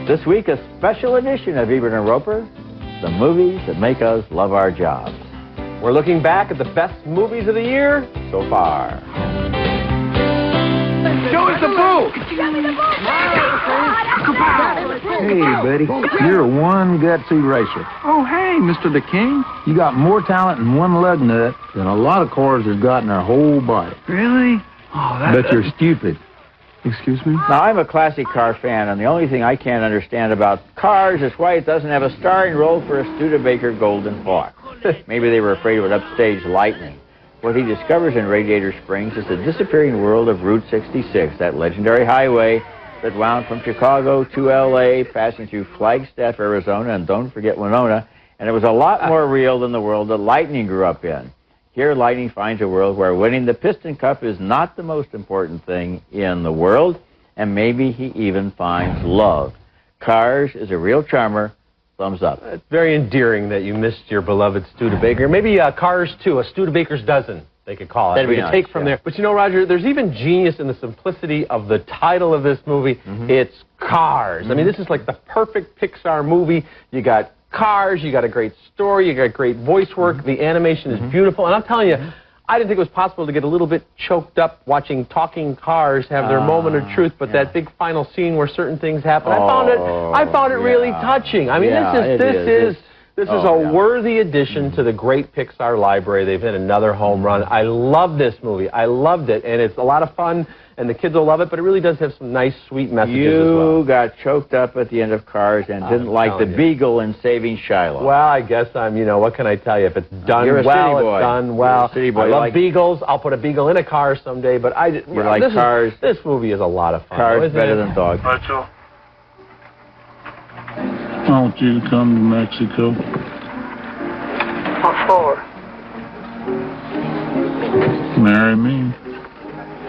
This week, a special edition of Ebert and Roeper, the movies that make us love our jobs. We're looking back at the best movies of the year so far. Show us the boot! Show me the boot! Hey, buddy, you're one gutsy racer. Oh, hey, Mr. the King. You got more talent in one lug nut than a lot of cars have got in their whole body. Really? Oh, but you're stupid. Excuse me? Now, I'm a classic car fan, and the only thing I can't understand about Cars is why it doesn't have a starring role for a Studebaker Golden Hawk. Maybe they were afraid it would upstage Lightning. What he discovers in Radiator Springs is the disappearing world of Route 66, that legendary highway that wound from Chicago to L.A., passing through Flagstaff, Arizona, and don't forget Winona, and it was a lot more real than the world that Lightning grew up in. Here, Lightning finds a world where winning the Piston Cup is not the most important thing in the world, and maybe he even finds love. Cars is a real charmer. Thumbs up. It's very endearing that you missed your beloved Studebaker. Maybe Cars 2, a Studebaker's dozen, they could call it. That'd be we nice, take from there. But you know, Roger, there's even genius in the simplicity of the title of this movie. It's Cars. I mean, this is like the perfect Pixar movie. You got cars, you got a great story, you got great voice work, the animation is beautiful, and I'm telling you, I didn't think it was possible to get a little bit choked up watching talking cars have their moment of truth, but that big final scene where certain things happen, I found it really touching. I mean, this is a worthy addition to the great Pixar library. They've hit another home run. I love this movie. I loved it, and it's a lot of fun, and the kids will love it, but it really does have some nice, sweet messages as well. You got choked up at the end of Cars and didn't like the Beagle in Saving Shiloh. Well, I guess you know, what can I tell you? If it's done well, it's done well. City boy. I love Beagles. I'll put a Beagle in a car someday, but Cars. This movie is a lot of fun. Cars better than dogs. Mitchell. I want you to come to Mexico. What for? Marry me.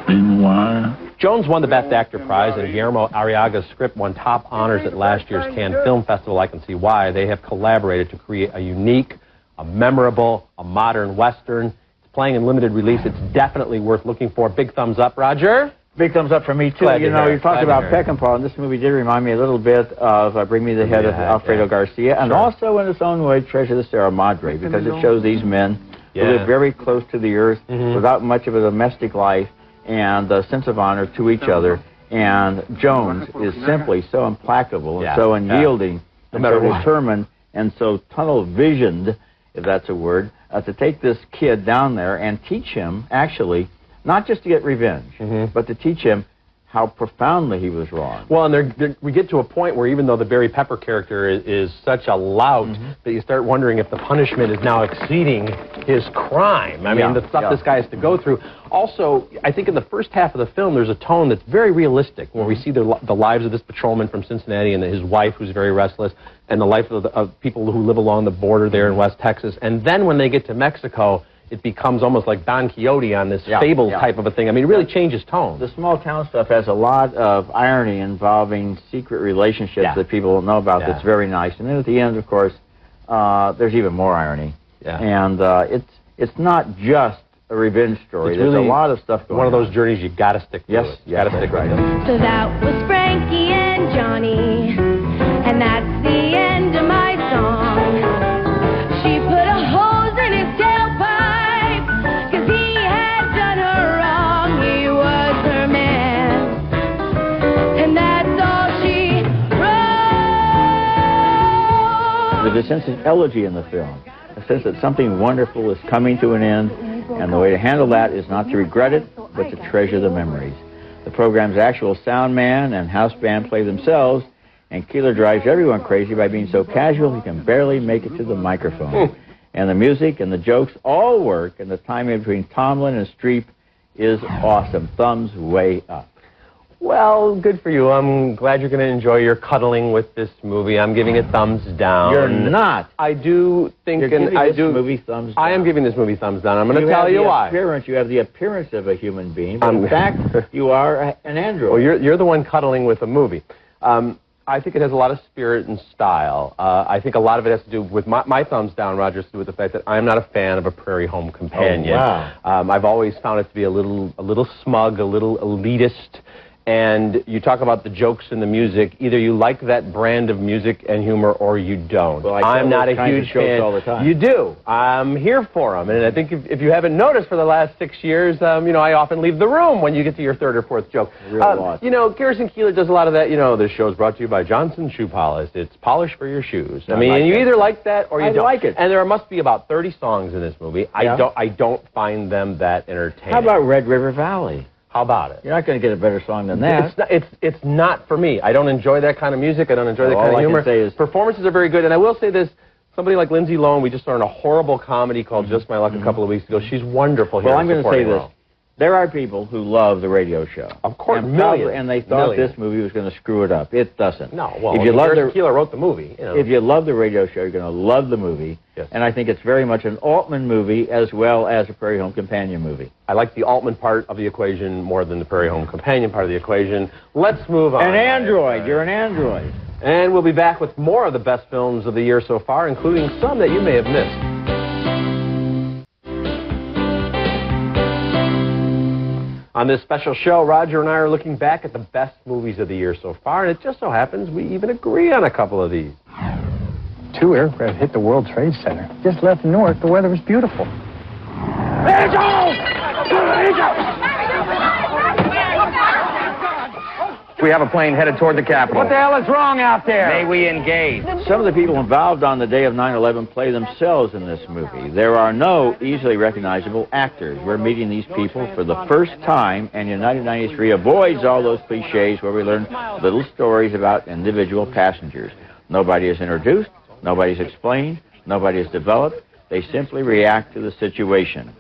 Even why? Jones won the Best Actor prize, and Guillermo Arriaga's script won top honors at last year's Cannes Film Festival. I can see why. They have collaborated to create a unique, a memorable, a modern Western. It's playing in limited release. It's definitely worth looking for. Big thumbs up, Roger. Big thumbs up for me, too. You know, you talked about Peckinpah, and this movie did remind me a little bit of Bring Me the Head of Alfredo Garcia, and also, in its own way, Treasure the Sierra Madre, because it shows these men who live very close to the earth without much of a domestic life and a sense of honor to each other. And Jones is simply so implacable and so unyielding and so determined and so tunnel-visioned, if that's a word, to take this kid down there and teach him, actually, not just to get revenge, but to teach him how profoundly he was wrong. Well, and we get to a point where even though the Barry Pepper character is such a lout, that you start wondering if the punishment is now exceeding his crime. I mean, the stuff this guy has to go through. Also, I think in the first half of the film, there's a tone that's very realistic, where we see the lives of this patrolman from Cincinnati and his wife, who's very restless, and the life of people who live along the border there in West Texas. And then when they get to Mexico, it becomes almost like Don Quixote on this fable type of a thing. I mean, it really changes tone. The small town stuff has a lot of irony involving secret relationships that people don't know about that's very nice. And then at the end, of course, there's even more irony. And it's not just a revenge story. There's really a lot of stuff going on. One of those journeys you got to stick to it. You got to stick with it. So that was Frankie and Johnny, and that's the end of my song. She put a hose in his tailpipe, 'cause he had done her wrong. He was her man, and that's all she wrote. There's a sense of elegy in the film, a sense that something wonderful is coming to an end, and the way to handle that is not to regret it, but to treasure the memories. The program's actual sound man and house band play themselves, and Keeler drives everyone crazy by being so casual he can barely make it to the microphone. And the music and the jokes all work, and the timing between Tomlin and Streep is awesome. Thumbs way up. Well, good for you. I'm glad you're going to enjoy your cuddling with this movie. I'm giving it thumbs down. You're not. I do think, You're giving this movie thumbs down. I am giving this movie thumbs down. I'm going to tell you why. You have the appearance of a human being, but in fact, you are an android. Well, you're the one cuddling with a movie. I think it has a lot of spirit and style. I think a lot of it has to do with my thumbs down, Roger, has to do with the fact that I'm not a fan of a Prairie Home Companion. Oh, wow. I've always found it to be a little smug, a little elitist. and you talk about the jokes and the music. Either you like that brand of music and humor, or you don't. Well, I'm not a huge fan. All the time. You do. I'm here for them, and I think if you haven't noticed for the last 6 years, you know, I often leave the room when you get to your third or fourth joke. You know, Garrison Keillor does a lot of that. You know, this show's brought to you by Johnson Shoe Polish. It's polish for your shoes. I mean, like and you that. either like that or you don't. I like it. And there must be about 30 songs in this movie. Yeah. I don't find them that entertaining. How about Red River Valley? How about it? You're not going to get a better song than that. It's not for me. I don't enjoy that kind of music. I don't enjoy that kind of humor. All I can say is performances are very good, and I will say this. Somebody like Lindsay Lohan, we just saw in a horrible comedy called Just My Luck a couple of weeks ago. She's wonderful here. Well, I'm going to say this. There are people who love the radio show. Of course, and they thought this movie was going to screw it up. It doesn't. No, well, if you love Keillor wrote the movie. You know. If you love the radio show, you're going to love the movie. Yes. And I think it's very much an Altman movie as well as a Prairie Home Companion movie. I like the Altman part of the equation more than the Prairie Home Companion part of the equation. Let's move on. An android. You're an android. And we'll be back with more of the best films of the year so far, including some that you may have missed. On this special show, Roger and I are looking back at the best movies of the year so far, and it just so happens we even agree on a couple of these. 2 aircraft hit the World Trade Center. Just left north, the weather was beautiful. We have a plane headed toward the Capitol. What the hell is wrong out there? May we engage? Some of the people involved on the day of 9/11 play themselves in this movie. There are no easily recognizable actors. We're meeting these people for the first time, and United 93 avoids all those cliches where we learn little stories about individual passengers. Nobody is introduced, nobody's explained, nobody is developed. They simply react to the situation.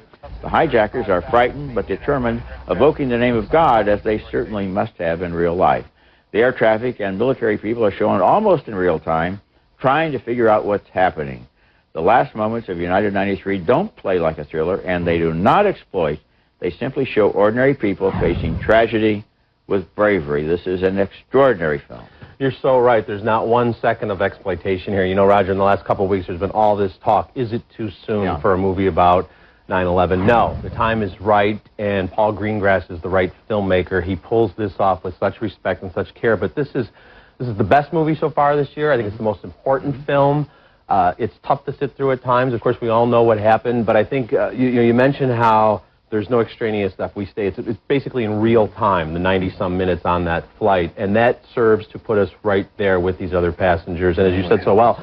The hijackers are frightened but determined, evoking the name of God, as they certainly must have in real life. The air traffic and military people are shown almost in real time, trying to figure out what's happening. The last moments of United 93 don't play like a thriller, and they do not exploit. They simply show ordinary people facing tragedy with bravery. This is an extraordinary film. You're so right. There's not 1 second of exploitation here. You know, Roger, in the last couple of weeks, there's been all this talk. Is it too soon for a movie about 9/11? No, the time is right, and Paul Greengrass is the right filmmaker. He pulls this off with such respect and such care. But this is the best movie so far this year. I think it's the most important film. It's tough to sit through at times. Of course, we all know what happened, but I think you mentioned how there's no extraneous stuff. It's basically in real time, the 90-some minutes on that flight, and that serves to put us right there with these other passengers. And as you said so well,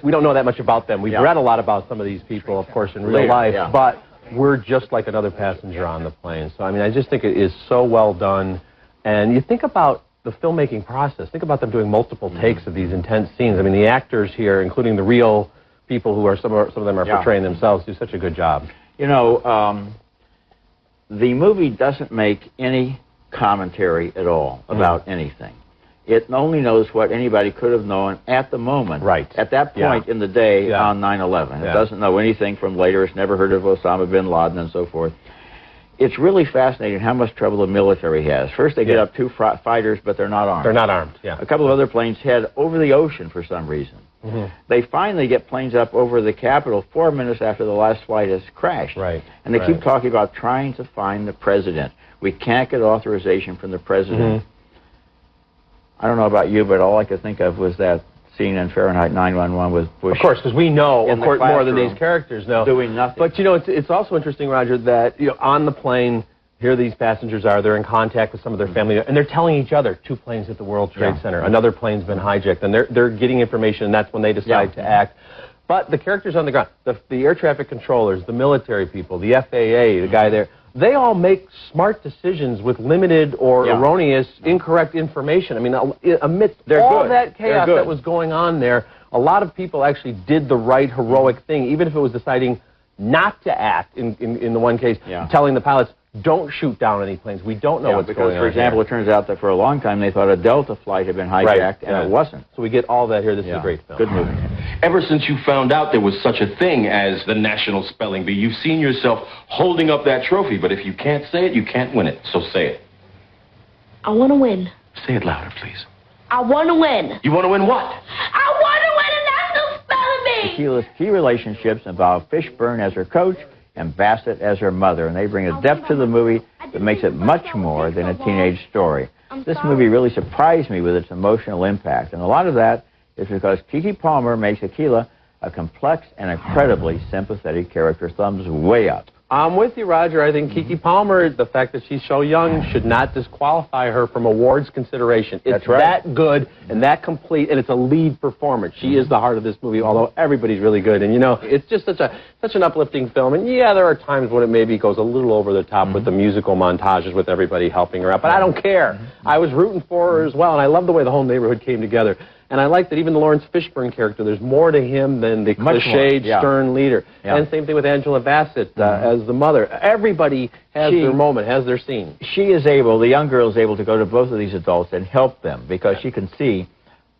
we don't know that much about them. We've read a lot about some of these people, of course, in real life, but we're just like another passenger on the plane. So, I mean, I just think it is so well done. And you think about the filmmaking process. Think about them doing multiple takes of these intense scenes. I mean, the actors here, including the real people who are, some of them are portraying themselves, do such a good job. You know, the movie doesn't make any commentary at all about anything. It only knows what anybody could have known at the moment. Right. At that point in the day on 9/11. It doesn't know anything from later. It's never heard of Osama bin Laden and so forth. It's really fascinating how much trouble the military has. First, they get up 2 fighters, but they're not armed. They're not armed, A couple of other planes head over the ocean for some reason. They finally get planes up over the Capitol 4 minutes after the last flight has crashed. Right. And they keep talking about trying to find the president. We can't get authorization from the president. I don't know about you, but all I could think of was that scene in Fahrenheit 9/11 with Bush. Of course, because we know, in of course, the more than these characters know. Doing nothing. But, you know, it's also interesting, Roger, that on the plane, here these passengers are, they're in contact with some of their family, and they're telling each other, 2 planes hit the World Trade Center, another plane's been hijacked, and they're getting information, and that's when they decide to act. But the characters on the ground, the air traffic controllers, the military people, the FAA, the guy there, they all make smart decisions with limited or erroneous, incorrect information. I mean, amidst all that chaos that was going on there, a lot of people actually did the right, heroic thing, even if it was deciding not to act, in the one case, telling the pilots, don't shoot down any planes. We don't know what's going on. For example, it turns out that for a long time they thought a Delta flight had been hijacked, and it wasn't. So we get all that here. This is a great film. Good movie. Ever since you found out there was such a thing as the National Spelling Bee, you've seen yourself holding up that trophy, but if you can't say it, you can't win it. So say it. I want to win. Say it louder, please. I want to win. You want to win what? I want to win a National Spelling Bee! Tequila's key relationships involve Fishburne as her coach and Bassett as her mother, and they bring a depth to the movie that makes it much more than a teenage story. This movie really surprised me with its emotional impact, and a lot of that is because Keke Palmer makes Aquila a complex and incredibly sympathetic character. Thumbs way up. I'm with you, Roger. I think Keke Palmer, the fact that she's so young, should not disqualify her from awards consideration. It's that good and that complete, and it's a lead performance. She is the heart of this movie, although everybody's really good. And, you know, it's just such an uplifting film. And, yeah, there are times when it maybe goes a little over the top with the musical montages with everybody helping her out. But I don't care. I was rooting for her as well, and I love the way the whole neighborhood came together. And I like that even the Lawrence Fishburne character, there's more to him than the cliched, stern leader. And same thing with Angela Bassett as the mother. Everybody has their moment, has their scene. She is able, the young girl is able to go to both of these adults and help them because she can see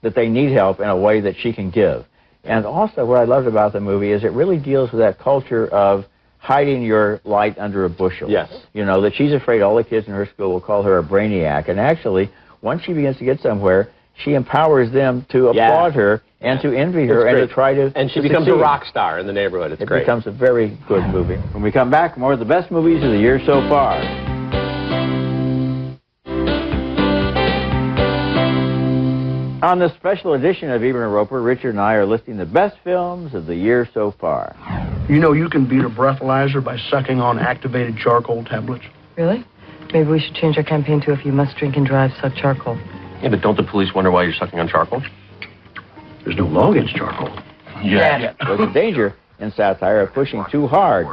that they need help in a way that she can give. And also what I loved about the movie is it really deals with that culture of hiding your light under a bushel. Yes. You know, that she's afraid all the kids in her school will call her a brainiac. And actually, once she begins to get somewhere, she empowers them to applaud her and to envy her and to try to And she becomes a rock star in the neighborhood. It's great. It becomes a very good movie. When we come back, more of the best movies of the year so far. On this special edition of Ebert and Roeper, Richard and I are listing the best films of the year so far. You know you can beat a breathalyzer by sucking on activated charcoal tablets. Really? Maybe we should change our campaign to if you must drink and drive, suck charcoal. Yeah, but don't the police wonder why you're sucking on charcoal? There's no law against charcoal. Yeah. There's a danger in satire of pushing too hard.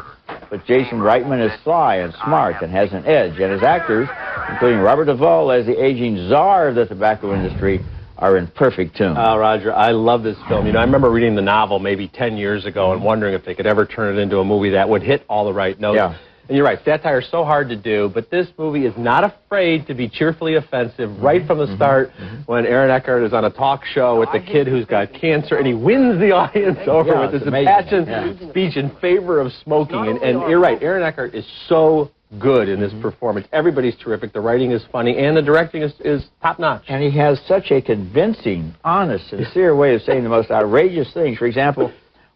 But Jason Reitman is sly and smart and has an edge, and his actors, including Robert Duvall as the aging czar of the tobacco industry, are in perfect tune. Roger, I love this film. You know, I remember reading the novel maybe 10 years ago and wondering if they could ever turn it into a movie that would hit all the right notes. Yeah. And you're right, satire is so hard to do, but this movie is not afraid to be cheerfully offensive right from the start when Aaron Eckhart is on a talk show with the kid who's got cancer, and he wins the audience over with his impassioned speech in favor of smoking. And you're right, Aaron Eckhart is so good in this performance. Everybody's terrific. The writing is funny, and the directing is top-notch. And he has such a convincing, honest, sincere way of saying the most outrageous things. For example,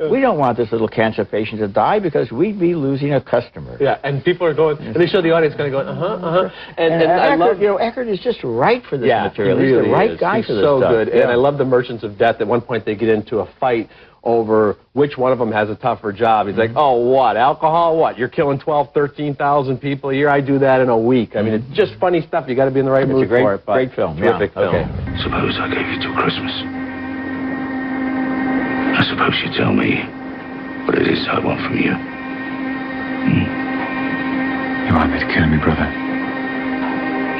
we don't want this little cancer patient to die because we'd be losing a customer. Yeah, and people are going, and they show the audience kind of going, And I love, you know, Eckhart is just right for this material. He really He's the right guy for this stuff. So good. And I love the Merchants of Death. At one point, they get into a fight over which one of them has a tougher job. He's like, oh, what, alcohol? What, you're killing 12,000, 13,000 people a year? I do that in a week. I mean, it's just funny stuff. You got to be in the right mood for it. Great film. Terrific film. Suppose I gave you till Christmas. I suppose you tell me what it is I want from you. You want me to kill me, brother?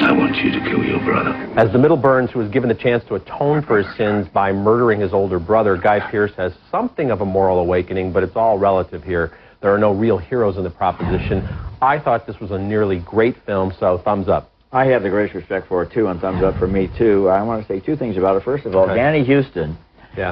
I want you to kill your brother. As the middle Burns, who was given the chance to atone for his sins by murdering his older brother, Guy Pearce has something of a moral awakening, but it's all relative here. There are no real heroes in the proposition. I thought this was a nearly great film, so thumbs up. I have the greatest respect for it, too, and thumbs up for me, too. I want to say two things about it. First of all, Danny Houston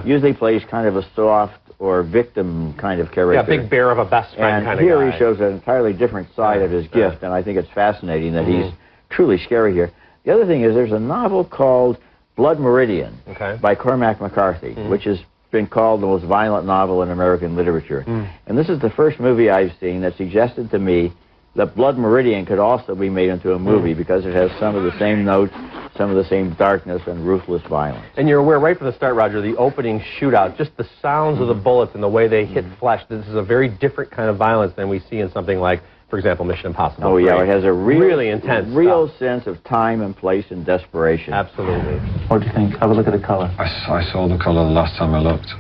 usually plays kind of a soft or victim kind of character. Yeah, big bear of a best friend kind of guy. And here he shows an entirely different side of his gift, and I think it's fascinating that he's truly scary here. The other thing is there's a novel called Blood Meridian by Cormac McCarthy, which has been called the most violent novel in American literature. And this is the first movie I've seen that suggested to me that Blood Meridian could also be made into a movie because it has some of the same notes, some of the same darkness and ruthless violence. And you're aware right from the start, Roger, the opening shootout, just the sounds of the bullets and the way they hit flesh, this is a very different kind of violence than we see in something like, for example, Mission Impossible. Oh, yeah, it has a really intense sense of time and place and desperation. Absolutely. What do you think? Have a look at the color. I saw the color the last time I looked.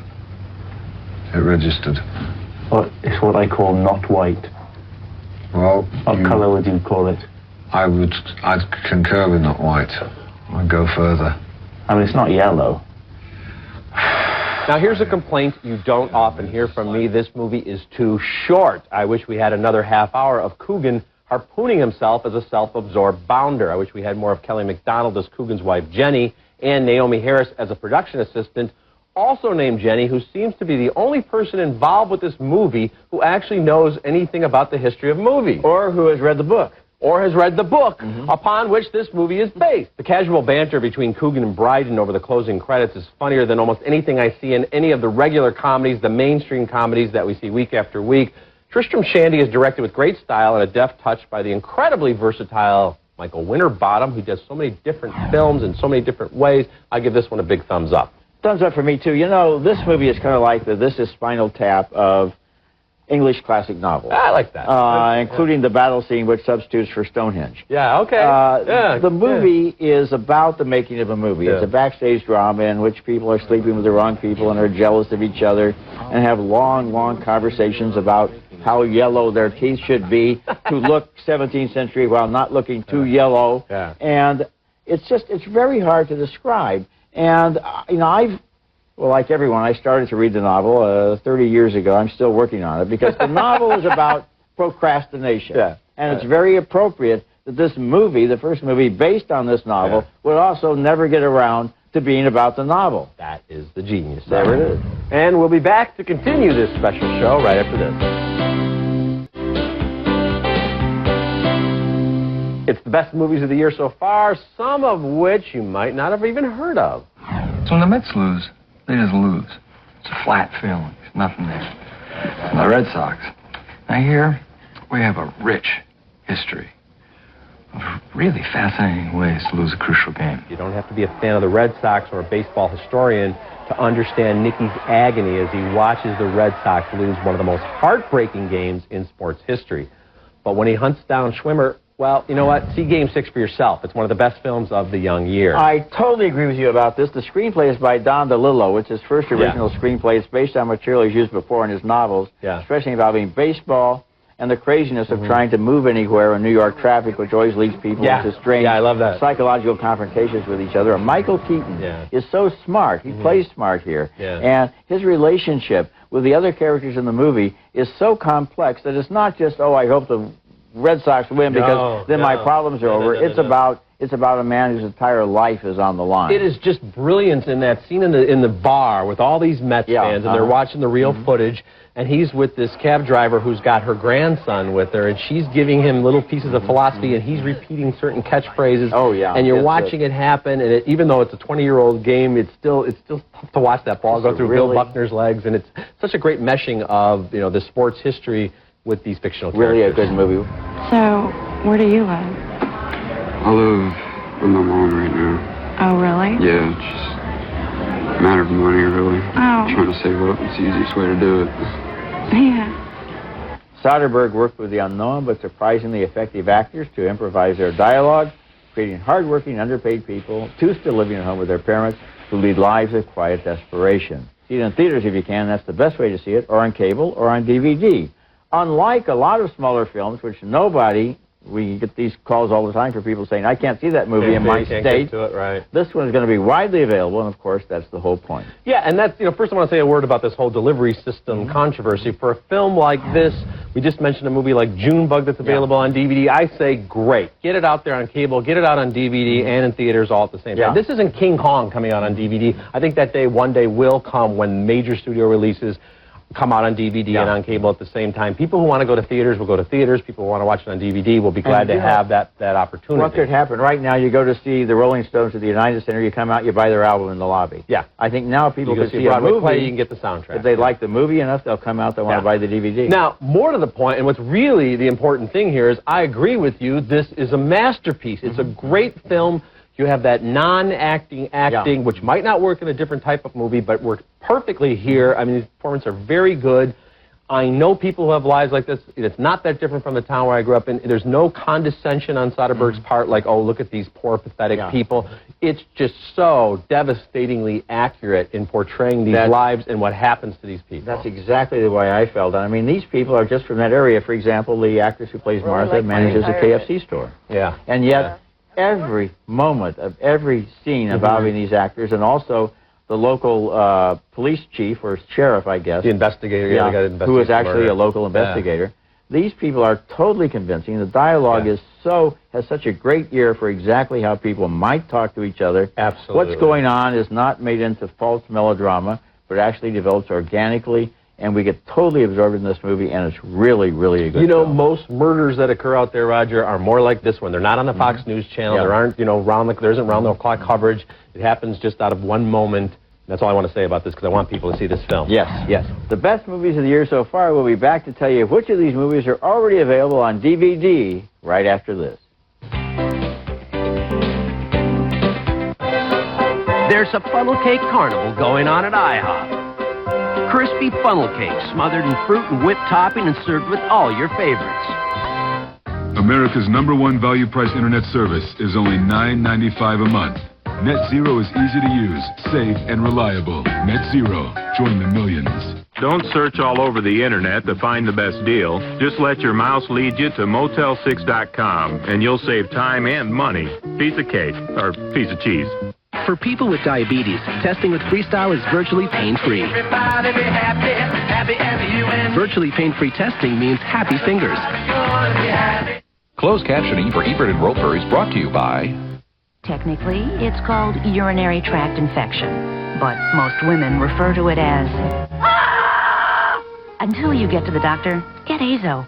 It registered. Well, it's what I call not white. Well, what color would you call it? I'd concur with not white. I'd go further. I mean, it's not yellow. Now, here's a complaint you don't often hear from me. This movie is too short. I wish we had another half hour of Coogan harpooning himself as a self-absorbed bounder. I wish we had more of Kelly MacDonald as Coogan's wife, Jenny, and Naomi Harris as a production assistant, also named Jenny, who seems to be the only person involved with this movie who actually knows anything about the history of movies. Or who has read the book. Or has read the book upon which this movie is based. The casual banter between Coogan and Bryden over the closing credits is funnier than almost anything I see in any of the regular comedies, the mainstream comedies that we see week after week. Tristram Shandy is directed with great style and a deft touch by the incredibly versatile Michael Winterbottom, who does so many different films in so many different ways. I give this one a big thumbs up. Thumbs up for me, too. You know, this movie is kind of like the This Is Spinal Tap of English classic novels. I like that. Including the battle scene, which substitutes for Stonehenge. Yeah, okay. The movie is about the making of a movie. It's a backstage drama in which people are sleeping with the wrong people and are jealous of each other and have long, long conversations about how yellow their teeth should be to look 17th century while not looking too yellow. Yeah. And it's very hard to describe. And, you know, well, like everyone, I started to read the novel 30 years ago. I'm still working on it because the novel is about procrastination. Yeah. And it's very appropriate that this movie, the first movie based on this novel, would also never get around to being about the novel. That is the genius. There it is. And we'll be back to continue this special show right after this. It's the best movies of the year so far, some of which you might not have even heard of. So when the Mets lose, they just lose. It's a flat feeling. There's nothing there. And the Red Sox, now here we have a rich history of really fascinating ways to lose a crucial game. You don't have to be a fan of the Red Sox or a baseball historian to understand Nicky's agony as he watches the Red Sox lose one of the most heartbreaking games in sports history. But when he hunts down Schwimmer, well, you know what? See Game 6 for yourself. It's one of the best films of the young year. I totally agree with you about this. The screenplay is by Don DeLillo. It's his first original screenplay. It's based on material he's used before in his novels, especially involving baseball and the craziness of trying to move anywhere in New York traffic, which always leads people into strange I love that. psychological confrontations with each other. And Michael Keaton is so smart. He plays smart here. And his relationship with the other characters in the movie is so complex that it's not just, oh, I hope the Red Sox win because then my problems are over. It's about a man whose entire life is on the line. It is just brilliant in that scene in the bar with all these Mets fans, and they're watching the real footage, and he's with this cab driver who's got her grandson with her, and she's giving him little pieces of philosophy, and he's repeating certain catchphrases. And you're watching it happen, and even though it's a 20-year-old game, it's still tough to watch that ball go through Bill Buckner's legs, and it's such a great meshing of the sports history with these fictional characters. Really a good movie. So, where do you live? I live with my mom right now. Oh, really? Yeah, it's just a matter of money, really. Oh. Trying to save up. It's the easiest way to do it. Yeah. Soderbergh worked with the unknown but surprisingly effective actors to improvise their dialogue, creating hardworking, underpaid people, two still living at home with their parents, who lead lives of quiet desperation. See it in theaters if you can. That's the best way to see it, or on cable, or on DVD. Unlike a lot of smaller films, which we get these calls all the time for people saying, I can't see that movie in my state. Get to it, right. This one is going to be widely available, and of course, that's the whole point. Yeah, and that's, first I want to say a word about this whole delivery system controversy. For a film like this, we just mentioned a movie like Junebug that's available on DVD. I say, great. Get it out there on cable, get it out on DVD and in theaters all at the same time. This isn't King Kong coming out on DVD. I think that day, one day, will come when major studio releases come out on DVD and on cable at the same time. People who want to go to theaters will go to theaters. People who want to watch it on DVD will be glad to have that opportunity. What could happen right now, you go to see the Rolling Stones at the United Center, you come out, you buy their album in the lobby. Yeah. I think now people can see a Broadway movie. play, you can get the soundtrack. If they like the movie enough, they'll come out, they'll want to buy the DVD. Now, more to the point, and what's really the important thing here is I agree with you, this is a masterpiece. It's a great film. You have that non-acting acting, which might not work in a different type of movie, but works perfectly here. I mean, these performances are very good. I know people who have lives like this. It's not that different from the town where I grew up in. There's no condescension on Soderbergh's part, like, oh, look at these poor, pathetic people. It's just so devastatingly accurate in portraying these lives and what happens to these people. That's exactly the way I felt. I mean, these people are just from that area. For example, the actress who plays Martha manages a KFC store. Yeah. And yet, every moment of every scene involving these actors, and also the local police chief or sheriff, I guess. The investigator, who is actually a local investigator. These people are totally convincing. The dialogue has such a great ear for exactly how people might talk to each other. Absolutely. What's going on is not made into false melodrama, but actually develops organically, and we get totally absorbed in this movie, and it's really, really a good film. Most murders that occur out there, Roger, are more like this one. They're not on the Fox News channel. There aren't, there isn't round-the-clock coverage. It happens just out of one moment. That's all I want to say about this, because I want people to see this film. Yes, yes. The best movies of the year so far. We'll be back to tell you which of these movies are already available on DVD right after this. There's a funnel cake carnival going on at IHOP. Crispy funnel cakes smothered in fruit and whipped topping and served with all your favorites. America's #1 value price internet service is only $9.95 a month. Net Zero is easy to use, safe, and reliable. Net Zero. Join the millions. Don't search all over the internet to find the best deal. Just let your mouse lead you to Motel6.com, and you'll save time and money. Piece of cake, or piece of cheese. For people with diabetes, testing with Freestyle is virtually pain-free. Virtually pain-free testing means happy fingers. Closed captioning for Ebert and Roeper is brought to you by... Technically, it's called urinary tract infection, but most women refer to it as... Until you get to the doctor, get Azo.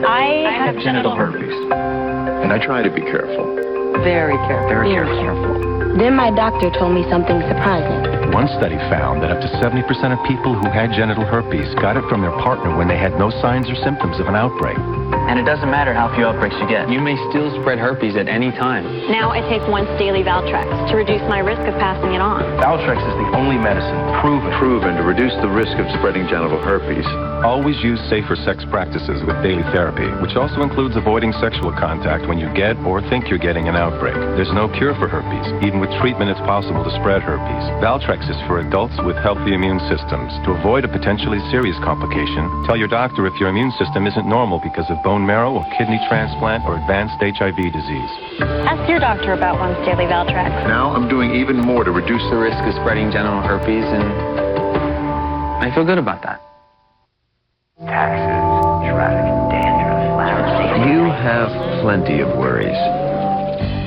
I have genital herpes, and I try to be careful. Very careful. Very careful. Then my doctor told me something surprising. One study found that up to 70% of people who had genital herpes got it from their partner when they had no signs or symptoms of an outbreak. And it doesn't matter how few outbreaks you get. You may still spread herpes at any time. Now I take once daily Valtrex to reduce my risk of passing it on. Valtrex is the only medicine proven to reduce the risk of spreading genital herpes. Always use safer sex practices with daily therapy, which also includes avoiding sexual contact when you get or think you're getting an outbreak. There's no cure for herpes. Even with treatment, it's possible to spread herpes. Valtrex is for adults with healthy immune systems. To avoid a potentially serious complication, tell your doctor if your immune system isn't normal because of bone marrow or kidney transplant or advanced HIV disease. Ask your doctor about once daily Valtrex. Now I'm doing even more to reduce The risk of spreading genital herpes, and I feel good about that. taxes, traffic, dandruff, You have plenty of worries.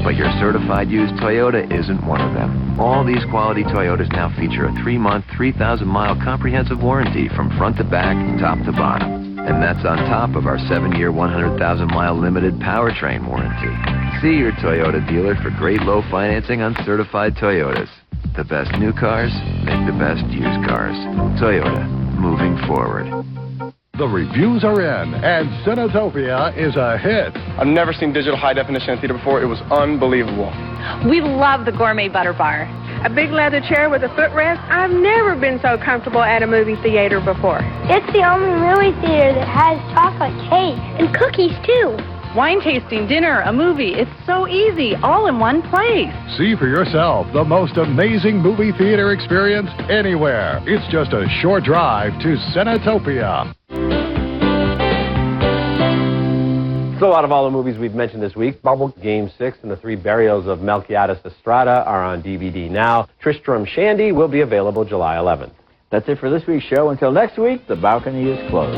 But your certified used Toyota isn't one of them. All these quality Toyotas now feature a 3-month, 3,000-mile comprehensive warranty from front to back, top to bottom. And that's on top of our 7-year, 100,000-mile limited powertrain warranty. See your Toyota dealer for great low financing on certified Toyotas. The best new cars make the best used cars. Toyota, moving forward. The reviews are in, and Cinetopia is a hit. I've never seen digital high definition in theater before. It was unbelievable. We love the gourmet butter bar. A big leather chair with a footrest. I've never been so comfortable at a movie theater before. It's the only movie theater that has chocolate cake and cookies, too. Wine tasting, dinner, a movie. It's so easy, all in one place. See for yourself the most amazing movie theater experience anywhere. It's just a short drive to Cinetopia. So out of all the movies we've mentioned this week, Bubble, Game 6, and the 3 Burials of Melquiades Estrada are on DVD now. Tristram Shandy will be available July 11th. That's it for this week's show. Until next week, the balcony is closed.